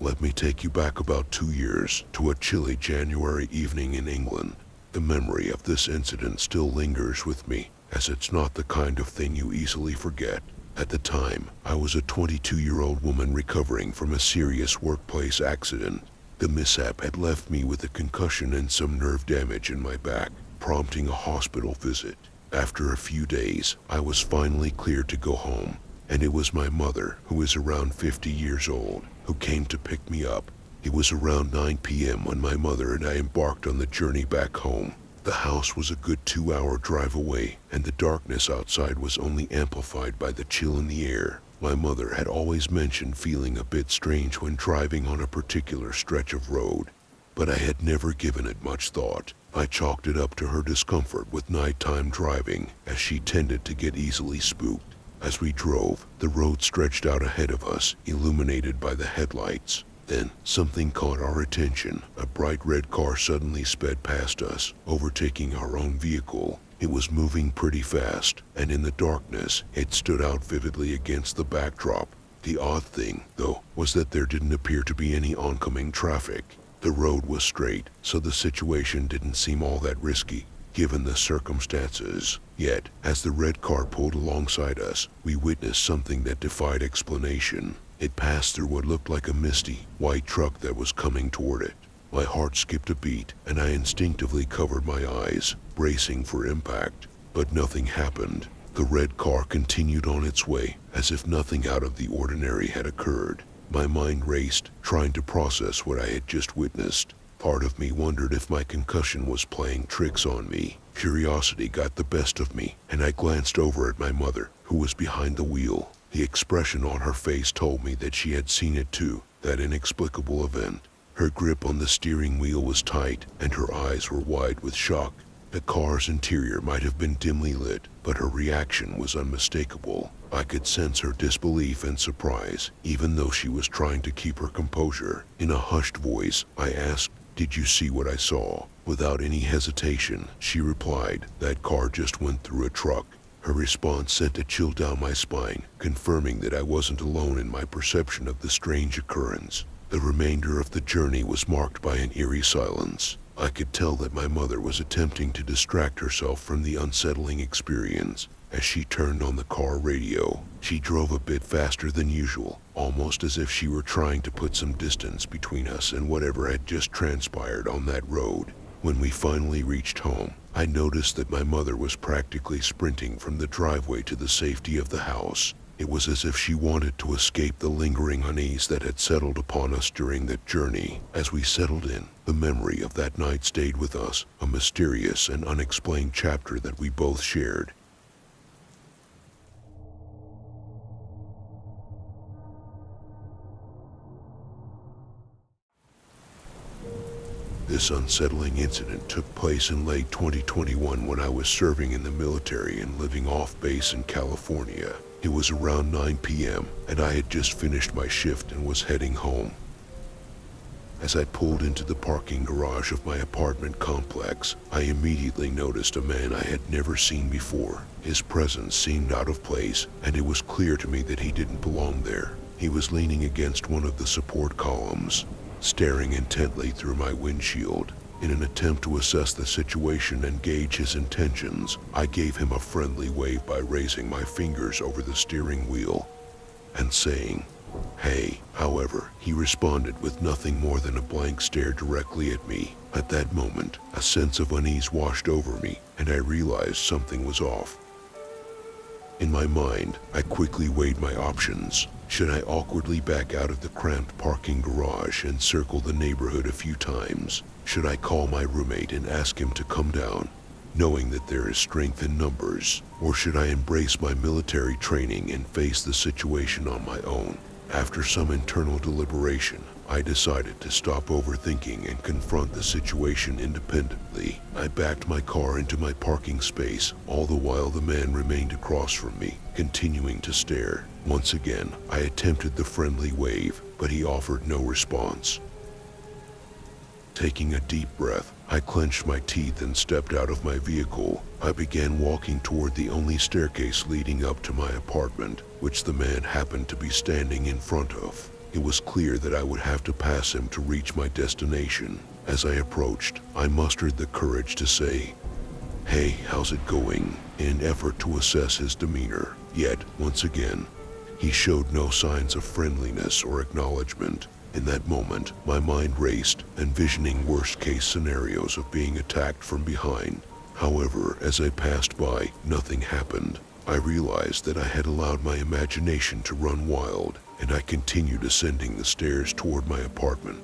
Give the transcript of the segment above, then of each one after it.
Let me take you back about 2 years to a chilly January evening in England. The memory of this incident still lingers with me, as it's not the kind of thing you easily forget. At the time, I was a 22-year-old woman recovering from a serious workplace accident. The mishap had left me with a concussion and some nerve damage in my back, prompting a hospital visit. After a few days, I was finally cleared to go home, and it was my mother, who is around 50 years old, who came to pick me up. It was around 9 p.m. when my mother and I embarked on the journey back home. The house was a good 2-hour drive away, and the darkness outside was only amplified by the chill in the air. My mother had always mentioned feeling a bit strange when driving on a particular stretch of road, but I had never given it much thought. I chalked it up to her discomfort with nighttime driving, as she tended to get easily spooked. As we drove, the road stretched out ahead of us, illuminated by the headlights. Then, something caught our attention. A bright red car suddenly sped past us, overtaking our own vehicle. It was moving pretty fast, and in the darkness, it stood out vividly against the backdrop. The odd thing, though, was that there didn't appear to be any oncoming traffic. The road was straight, so the situation didn't seem all that risky, given the circumstances. Yet, as the red car pulled alongside us, we witnessed something that defied explanation. It passed through what looked like a misty, white truck that was coming toward it. My heart skipped a beat, and I instinctively covered my eyes, bracing for impact. But nothing happened. The red car continued on its way, as if nothing out of the ordinary had occurred. My mind raced, trying to process what I had just witnessed. Part of me wondered if my concussion was playing tricks on me. Curiosity got the best of me, and I glanced over at my mother, who was behind the wheel. The expression on her face told me that she had seen it too, that inexplicable event. Her grip on the steering wheel was tight, and her eyes were wide with shock. The car's interior might have been dimly lit, but her reaction was unmistakable. I could sense her disbelief and surprise, even though she was trying to keep her composure. In a hushed voice, I asked, "Did you see what I saw?" Without any hesitation, she replied, "That car just went through a truck." Her response sent a chill down my spine, confirming that I wasn't alone in my perception of the strange occurrence. The remainder of the journey was marked by an eerie silence. I could tell that my mother was attempting to distract herself from the unsettling experience. As she turned on the car radio, she drove a bit faster than usual, almost as if she were trying to put some distance between us and whatever had just transpired on that road. When we finally reached home, I noticed that my mother was practically sprinting from the driveway to the safety of the house. It was as if she wanted to escape the lingering unease that had settled upon us during that journey. As we settled in, the memory of that night stayed with us, a mysterious and unexplained chapter that we both shared. This unsettling incident took place in late 2021 when I was serving in the military and living off base in California. It was around 9 p.m. and I had just finished my shift and was heading home. As I pulled into the parking garage of my apartment complex, I immediately noticed a man I had never seen before. His presence seemed out of place, and it was clear to me that he didn't belong there. He was leaning against one of the support columns, staring intently through my windshield. In an attempt to assess the situation and gauge his intentions, I gave him a friendly wave by raising my fingers over the steering wheel and saying, "Hey." However, he responded with nothing more than a blank stare directly at me. At that moment, a sense of unease washed over me, and I realized something was off. In my mind, I quickly weighed my options. Should I awkwardly back out of the cramped parking garage and circle the neighborhood a few times? Should I call my roommate and ask him to come down, knowing that there is strength in numbers? Or should I embrace my military training and face the situation on my own? After some internal deliberation, I decided to stop overthinking and confront the situation independently. I backed my car into my parking space, all the while the man remained across from me, continuing to stare. Once again, I attempted the friendly wave, but he offered no response. Taking a deep breath, I clenched my teeth and stepped out of my vehicle. I began walking toward the only staircase leading up to my apartment, which the man happened to be standing in front of. It was clear that I would have to pass him to reach my destination. As I approached, I mustered the courage to say, "Hey, how's it going?" in an effort to assess his demeanor. Yet, once again, he showed no signs of friendliness or acknowledgement. In that moment, my mind raced, envisioning worst-case scenarios of being attacked from behind. However, as I passed by, nothing happened. I realized that I had allowed my imagination to run wild, and I continued ascending the stairs toward my apartment.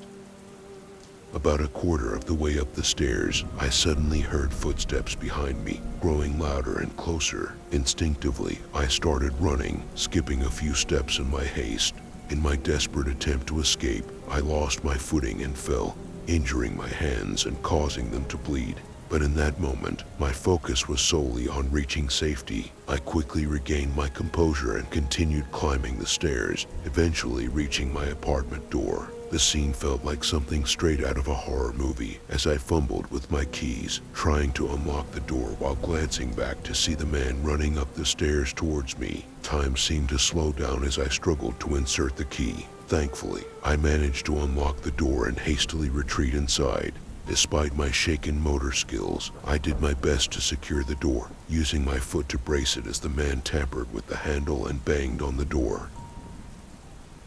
About a quarter of the way up the stairs, I suddenly heard footsteps behind me, growing louder and closer. Instinctively, I started running, skipping a few steps in my haste. In my desperate attempt to escape, I lost my footing and fell, injuring my hands and causing them to bleed. But in that moment, my focus was solely on reaching safety. I quickly regained my composure and continued climbing the stairs, eventually reaching my apartment door. The scene felt like something straight out of a horror movie as I fumbled with my keys, trying to unlock the door while glancing back to see the man running up the stairs towards me. Time seemed to slow down as I struggled to insert the key. Thankfully, I managed to unlock the door and hastily retreat inside. Despite my shaken motor skills, I did my best to secure the door, using my foot to brace it as the man tampered with the handle and banged on the door.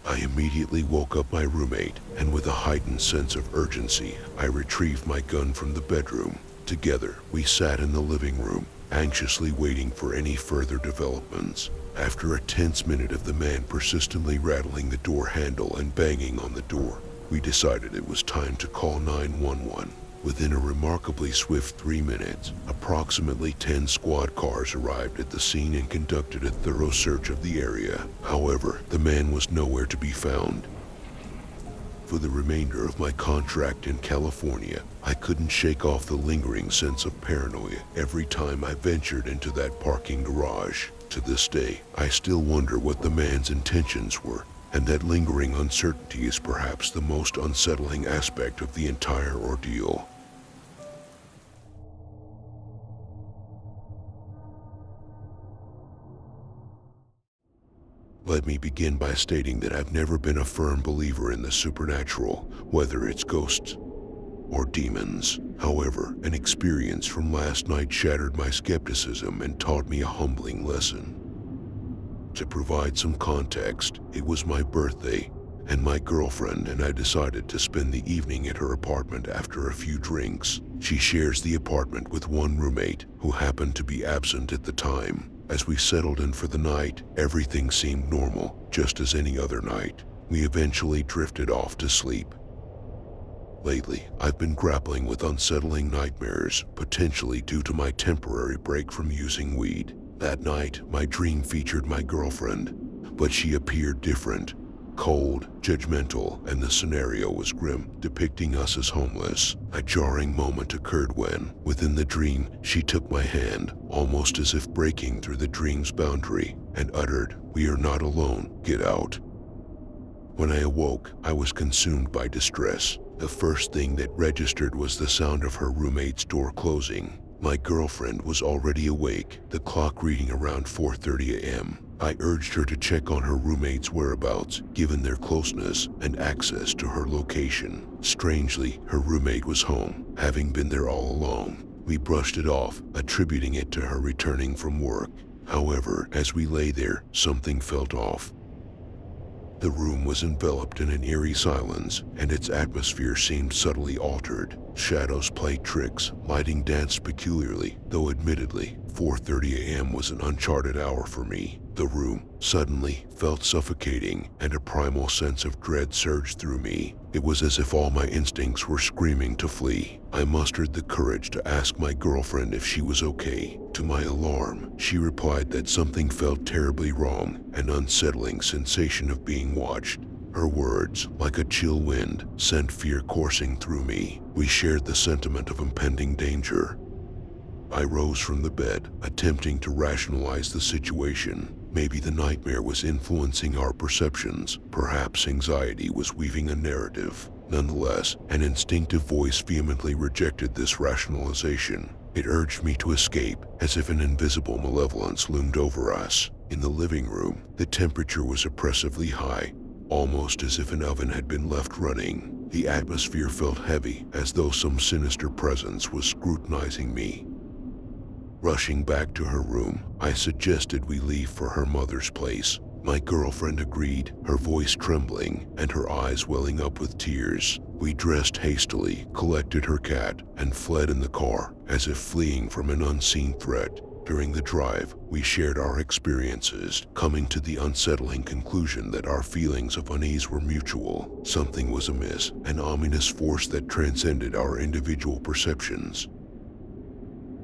I immediately woke up my roommate, and with a heightened sense of urgency, I retrieved my gun from the bedroom. Together, we sat in the living room, anxiously waiting for any further developments. After a tense minute of the man persistently rattling the door handle and banging on the door, we decided it was time to call 911. Within a remarkably swift 3 minutes, approximately 10 squad cars arrived at the scene and conducted a thorough search of the area. However, the man was nowhere to be found. For the remainder of my contract in California, I couldn't shake off the lingering sense of paranoia every time I ventured into that parking garage. To this day, I still wonder what the man's intentions were, and that lingering uncertainty is perhaps the most unsettling aspect of the entire ordeal. Let me begin by stating that I've never been a firm believer in the supernatural, whether it's ghosts or demons. However, an experience from last night shattered my skepticism and taught me a humbling lesson. To provide some context, it was my birthday, and my girlfriend and I decided to spend the evening at her apartment after a few drinks. She shares the apartment with one roommate who happened to be absent at the time. As we settled in for the night, everything seemed normal, just as any other night. We eventually drifted off to sleep. Lately, I've been grappling with unsettling nightmares, potentially due to my temporary break from using weed. That night, my dream featured my girlfriend, but she appeared different, cold, judgmental, and the scenario was grim, depicting us as homeless. A jarring moment occurred when, within the dream, she took my hand, almost as if breaking through the dream's boundary, and uttered, "We are not alone, get out." When I awoke, I was consumed by distress. The first thing that registered was the sound of her roommate's door closing. My girlfriend was already awake, the clock reading around 4:30 a.m. I urged her to check on her roommate's whereabouts, given their closeness and access to her location. Strangely, her roommate was home, having been there all along. We brushed it off, attributing it to her returning from work. However, as we lay there, something felt off. The room was enveloped in an eerie silence, and its atmosphere seemed subtly altered. Shadows played tricks, lighting danced peculiarly, though admittedly, 4:30 a.m. was an uncharted hour for me. The room, suddenly, felt suffocating, and a primal sense of dread surged through me. It was as if all my instincts were screaming to flee. I mustered the courage to ask my girlfriend if she was okay. To my alarm, she replied that something felt terribly wrong, an unsettling sensation of being watched. Her words, like a chill wind, sent fear coursing through me. We shared the sentiment of impending danger. I rose from the bed, attempting to rationalize the situation. Maybe the nightmare was influencing our perceptions. Perhaps anxiety was weaving a narrative. Nonetheless, an instinctive voice vehemently rejected this rationalization. It urged me to escape, as if an invisible malevolence loomed over us. In the living room, the temperature was oppressively high, almost as if an oven had been left running. The atmosphere felt heavy, as though some sinister presence was scrutinizing me. Rushing back to her room, I suggested we leave for her mother's place. My girlfriend agreed, her voice trembling and her eyes welling up with tears. We dressed hastily, collected her cat, and fled in the car, as if fleeing from an unseen threat. During the drive, we shared our experiences, coming to the unsettling conclusion that our feelings of unease were mutual. Something was amiss, an ominous force that transcended our individual perceptions.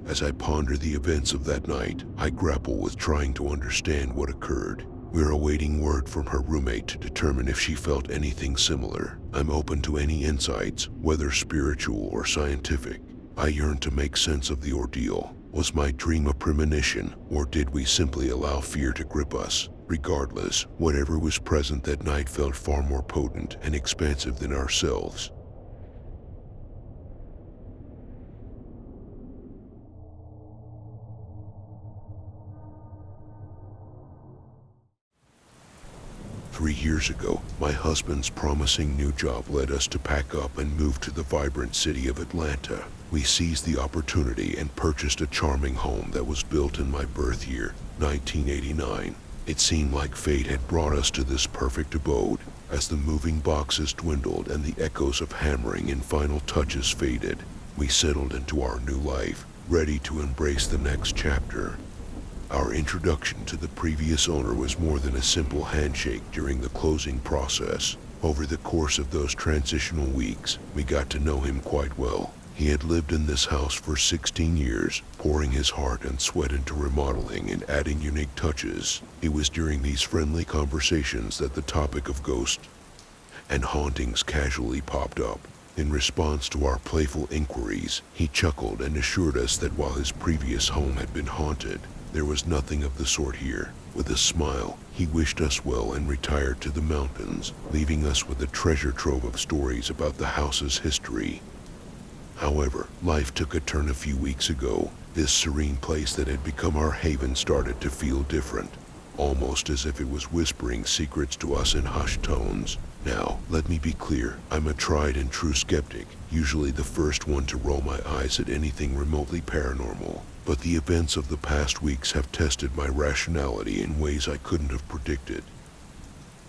As I ponder the events of that night, I grapple with trying to understand what occurred. We're awaiting word from her roommate to determine if she felt anything similar. I'm open to any insights, whether spiritual or scientific. I yearn to make sense of the ordeal. Was my dream a premonition, or did we simply allow fear to grip us? Regardless, whatever was present that night felt far more potent and expansive than ourselves. Three years ago, my husband's promising new job led us to pack up and move to the vibrant city of Atlanta. We seized the opportunity and purchased a charming home that was built in my birth year, 1989. It seemed like fate had brought us to this perfect abode. As the moving boxes dwindled and the echoes of hammering and final touches faded, we settled into our new life, ready to embrace the next chapter. Our introduction to the previous owner was more than a simple handshake during the closing process. Over the course of those transitional weeks, we got to know him quite well. He had lived in this house for 16 years, pouring his heart and sweat into remodeling and adding unique touches. It was during these friendly conversations that the topic of ghosts and hauntings casually popped up. In response to our playful inquiries, he chuckled and assured us that while his previous home had been haunted, there was nothing of the sort here. With a smile, he wished us well and retired to the mountains, leaving us with a treasure trove of stories about the house's history. However, life took a turn a few weeks ago. This serene place that had become our haven started to feel different, almost as if it was whispering secrets to us in hushed tones. Now, let me be clear, I'm a tried and true skeptic, usually the first one to roll my eyes at anything remotely paranormal. But the events of the past weeks have tested my rationality in ways I couldn't have predicted.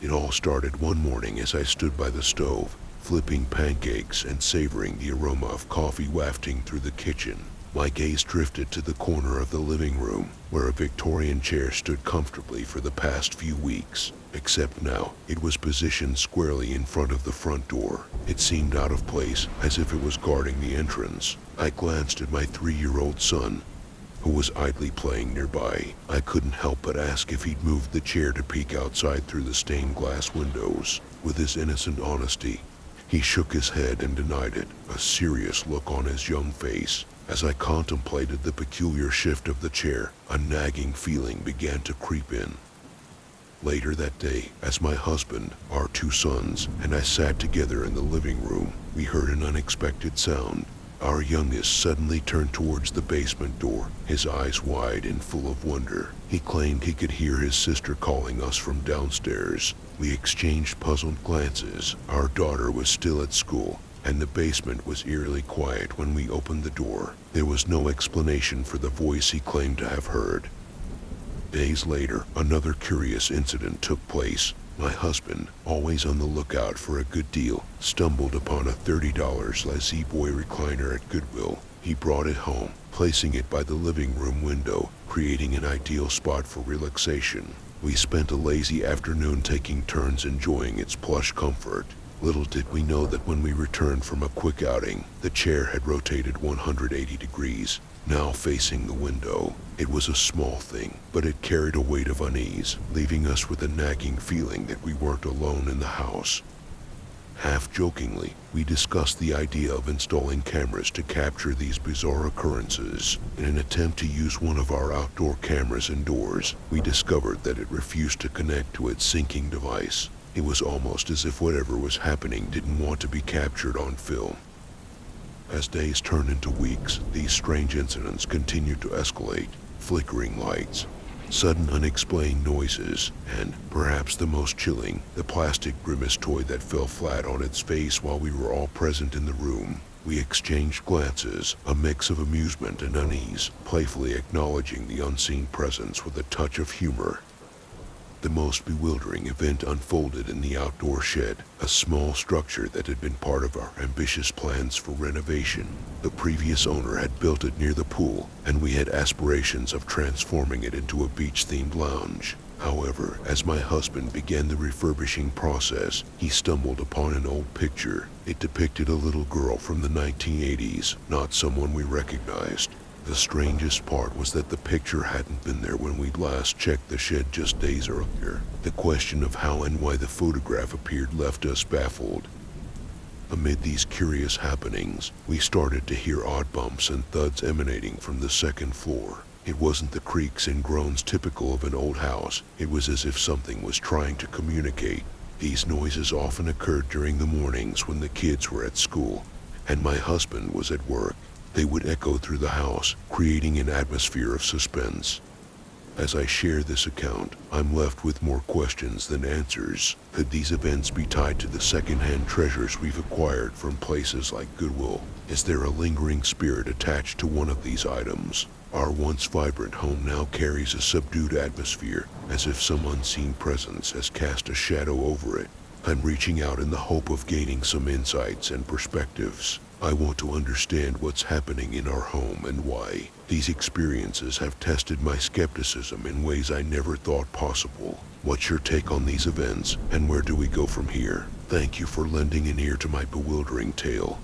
It all started one morning as I stood by the stove, flipping pancakes and savoring the aroma of coffee wafting through the kitchen. My gaze drifted to the corner of the living room, where a Victorian chair stood comfortably for the past few weeks. Except now, it was positioned squarely in front of the front door. It seemed out of place, as if it was guarding the entrance. I glanced at my 3-year-old son, who was idly playing nearby. I couldn't help but ask if he'd moved the chair to peek outside through the stained glass windows. With his innocent honesty, he shook his head and denied it, a serious look on his young face. As I contemplated the peculiar shift of the chair, a nagging feeling began to creep in. Later that day, as my husband, our 2 sons, and I sat together in the living room, we heard an unexpected sound. Our youngest suddenly turned towards the basement door, his eyes wide and full of wonder. He claimed he could hear his sister calling us from downstairs. We exchanged puzzled glances. Our daughter was still at school, and the basement was eerily quiet when we opened the door. There was no explanation for the voice he claimed to have heard. Days later, another curious incident took place. My husband, always on the lookout for a good deal, stumbled upon a $30 La-Z-Boy recliner at Goodwill. He brought it home, placing it by the living room window, creating an ideal spot for relaxation. We spent a lazy afternoon taking turns enjoying its plush comfort. Little did we know that when we returned from a quick outing, the chair had rotated 180 degrees, now facing the window. It was a small thing, but it carried a weight of unease, leaving us with a nagging feeling that we weren't alone in the house. Half-jokingly, we discussed the idea of installing cameras to capture these bizarre occurrences. In an attempt to use one of our outdoor cameras indoors, we discovered that it refused to connect to its syncing device. It was almost as if whatever was happening didn't want to be captured on film. As days turned into weeks, these strange incidents continued to escalate. Flickering lights, sudden unexplained noises, and, perhaps the most chilling, the plastic grimace toy that fell flat on its face while we were all present in the room. We exchanged glances, a mix of amusement and unease, playfully acknowledging the unseen presence with a touch of humor. The most bewildering event unfolded in the outdoor shed, a small structure that had been part of our ambitious plans for renovation. The previous owner had built it near the pool, and we had aspirations of transforming it into a beach-themed lounge. However, as my husband began the refurbishing process, he stumbled upon an old picture. It depicted a little girl from the 1980s, not someone we recognized. The strangest part was that the picture hadn't been there when we'd last checked the shed just days earlier. The question of how and why the photograph appeared left us baffled. Amid these curious happenings, we started to hear odd bumps and thuds emanating from the second floor. It wasn't the creaks and groans typical of an old house. It was as if something was trying to communicate. These noises often occurred during the mornings when the kids were at school, and my husband was at work. They would echo through the house, creating an atmosphere of suspense. As I share this account, I'm left with more questions than answers. Could these events be tied to the second-hand treasures we've acquired from places like Goodwill? Is there a lingering spirit attached to one of these items? Our once vibrant home now carries a subdued atmosphere, as if some unseen presence has cast a shadow over it. I'm reaching out in the hope of gaining some insights and perspectives. I want to understand what's happening in our home and why. These experiences have tested my skepticism in ways I never thought possible. What's your take on these events, and where do we go from here? Thank you for lending an ear to my bewildering tale.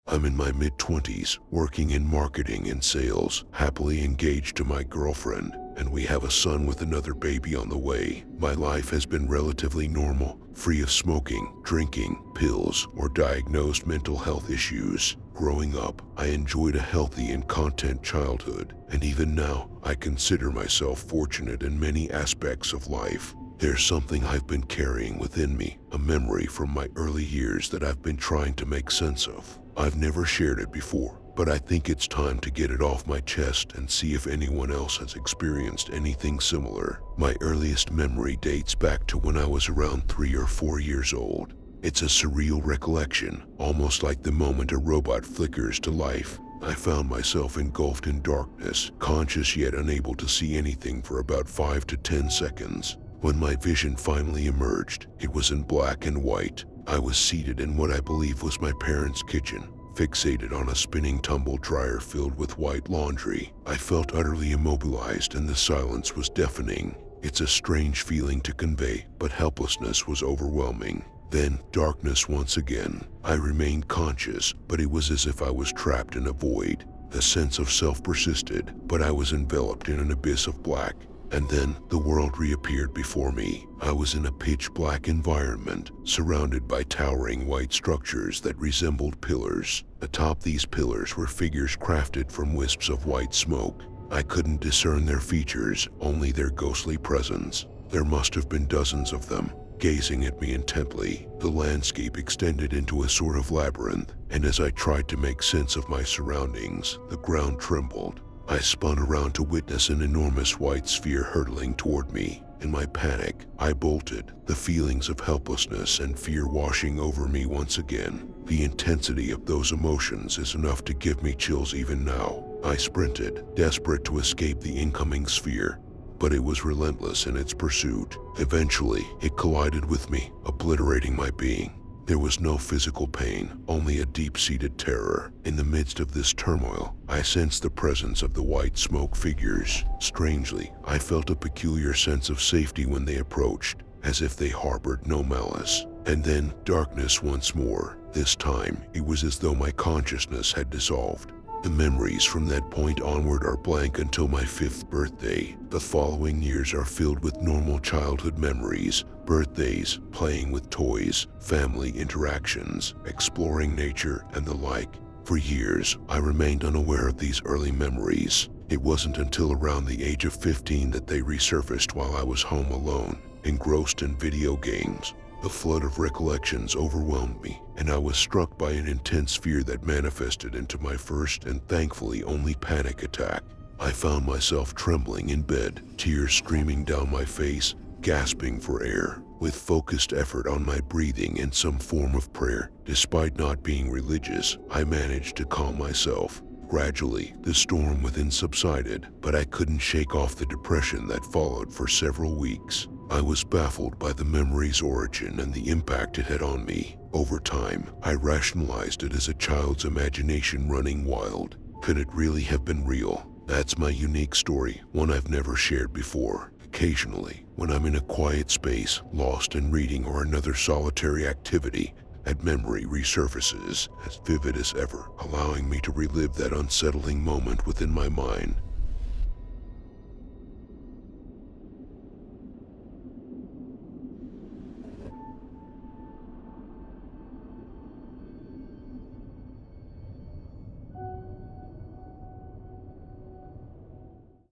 I'm in my mid-20s, working in marketing and sales, happily engaged to my girlfriend, and we have a son with another baby on the way. My life has been relatively normal, free of smoking, drinking, pills, or diagnosed mental health issues. Growing up, I enjoyed a healthy and content childhood, and even now, I consider myself fortunate in many aspects of life. There's something I've been carrying within me, a memory from my early years that I've been trying to make sense of. I've never shared it before, but I think it's time to get it off my chest and see if anyone else has experienced anything similar. My earliest memory dates back to when I was around 3 or 4 years old. It's a surreal recollection, almost like the moment a robot flickers to life. I found myself engulfed in darkness, conscious yet unable to see anything for about 5 to 10 seconds. When my vision finally emerged, it was in black and white. I was seated in what I believe was my parents' kitchen, fixated on a spinning tumble dryer filled with white laundry. I felt utterly immobilized and the silence was deafening. It's a strange feeling to convey, but helplessness was overwhelming. Then, darkness once again. I remained conscious, but it was as if I was trapped in a void. The sense of self persisted, but I was enveloped in an abyss of black. And then, the world reappeared before me. I was in a pitch-black environment, surrounded by towering white structures that resembled pillars. Atop these pillars were figures crafted from wisps of white smoke. I couldn't discern their features, only their ghostly presence. There must have been dozens of them, gazing at me intently. The landscape extended into a sort of labyrinth, and as I tried to make sense of my surroundings, the ground trembled. I spun around to witness an enormous white sphere hurtling toward me. In my panic, I bolted, the feelings of helplessness and fear washing over me once again. The intensity of those emotions is enough to give me chills even now. I sprinted, desperate to escape the incoming sphere, but it was relentless in its pursuit. Eventually, it collided with me, obliterating my being. There was no physical pain, only a deep-seated terror. In the midst of this turmoil, I sensed the presence of the white smoke figures. Strangely, I felt a peculiar sense of safety when they approached, as if they harbored no malice. And then, darkness once more. This time, it was as though my consciousness had dissolved. The memories from that point onward are blank until my 5th birthday. The following years are filled with normal childhood memories, birthdays, playing with toys, family interactions, exploring nature, and the like. For years, I remained unaware of these early memories. It wasn't until around the age of 15 that they resurfaced while I was home alone, engrossed in video games. The flood of recollections overwhelmed me, and I was struck by an intense fear that manifested into my first and thankfully only panic attack. I found myself trembling in bed, tears streaming down my face, gasping for air, with focused effort on my breathing and some form of prayer. Despite not being religious, I managed to calm myself. Gradually, the storm within subsided, but I couldn't shake off the depression that followed for several weeks. I was baffled by the memory's origin and the impact it had on me. Over time, I rationalized it as a child's imagination running wild. Could it really have been real? That's my unique story, one I've never shared before. Occasionally, when I'm in a quiet space, lost in reading or another solitary activity, that memory resurfaces as vivid as ever, allowing me to relive that unsettling moment within my mind.